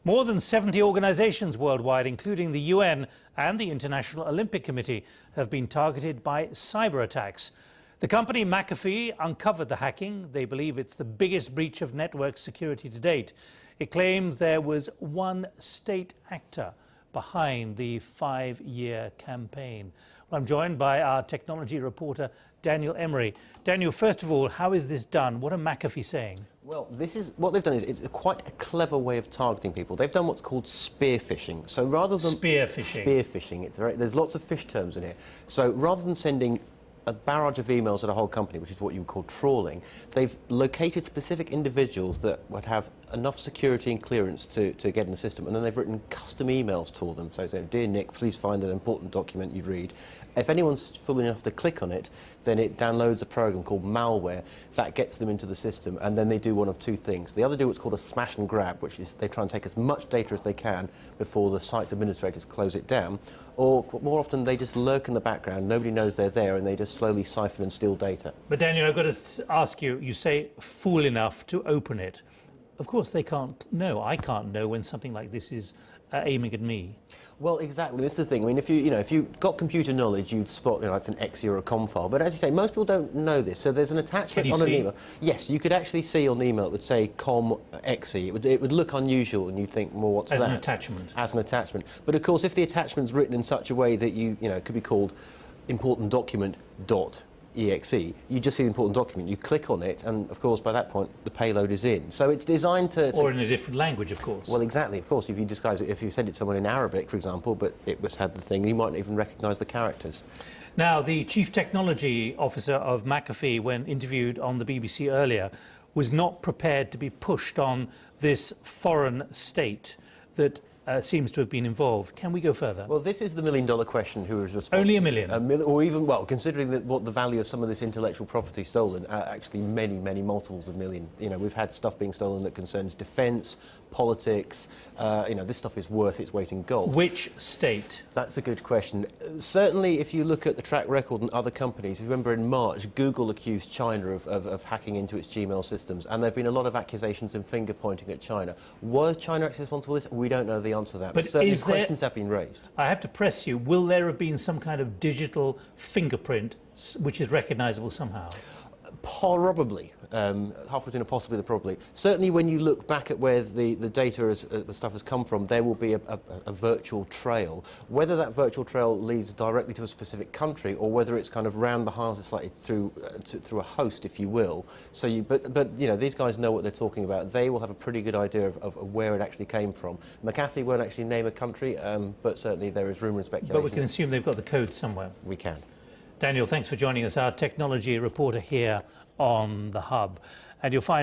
More than 70 organizations worldwide, including the UN and the International Olympic Committee, have been targeted by cyber attacks. The company McAfee uncovered the hacking. They believe it's the biggest breach of network security to date. It claims there was one state actor behind the 5-year campaign. Well, I'm joined by our technology reporter, Daniel Emery. Daniel, first of all, how is this done? What are McAfee saying? Well, what they've done is it's quite a clever way of targeting people. They've done what's called spear phishing. So rather than spear phishing, there's lots of fish terms in here. So rather than sending a barrage of emails at a whole company, which is what you would call trawling, they've located specific individuals that would have enough security and clearance to get in the system, and then they've written custom emails to them. So, dear Nick, please find an important document you'd read. If anyone's fool enough to click on it, then it downloads a program called malware that gets them into the system, and then they do one of two things. They either do what's called a smash and grab, which is they try and take as much data as they can before the site administrators close it down, or more often they just lurk in the background, nobody knows they're there, and they just slowly siphon and steal data. But Daniel, I've got to ask you, you say fool enough to open it. Of course they can't know. I can't know when something like this is aiming at me. Well, exactly. This is the thing. I mean, if you've got computer knowledge, you'd spot, it's an exe or a com file. But as you say, most people don't know this. So there's an attachment on an email. Yes, you could actually see on the email it would say com exe. It would look unusual, and you'd think, well, what's that? As an attachment. As an attachment. But of course, if the attachment's written in such a way that it could be called important document dot exe, you just see the important document, you click on it, and of course by that point the payload is in. So it's designed to... Or in a different language, of course. Well, exactly, of course. If you disguise it, if you send it to someone in Arabic, for example, but it had the thing, you might not even recognise the characters. Now, the chief technology officer of McAfee, when interviewed on the BBC earlier, was not prepared to be pushed on this foreign state that seems to have been involved. Can we go further? Well, this is the million-dollar question: who is responsible? Only a million? Or even, well, considering what the value of some of this intellectual property stolen, actually many multiples of million. We've had stuff being stolen that concerns defence, politics. This stuff is worth its weight in gold. Which state? That's a good question. Certainly, if you look at the track record and other companies, if you remember in March, Google accused China of hacking into its Gmail systems, and there have been a lot of accusations and finger-pointing at China. Was China actually responsible for this? We don't know the answer to that, but certainly questions have been raised. I have to press you. Will there have been some kind of digital fingerprint which is recognisable somehow? Probably. Halfway between a possibly and a probably. Certainly when you look back at where the data, the stuff has come from, there will be a virtual trail. Whether that virtual trail leads directly to a specific country or whether it's kind of round the houses slightly through a host, if you will. So but these guys know what they're talking about. They will have a pretty good idea of where it actually came from. McAfee won't actually name a country, but certainly there is rumour and speculation. But we can assume they've got the code somewhere. We can. Daniel, thanks for joining us, our technology reporter here on The Hub. And you'll find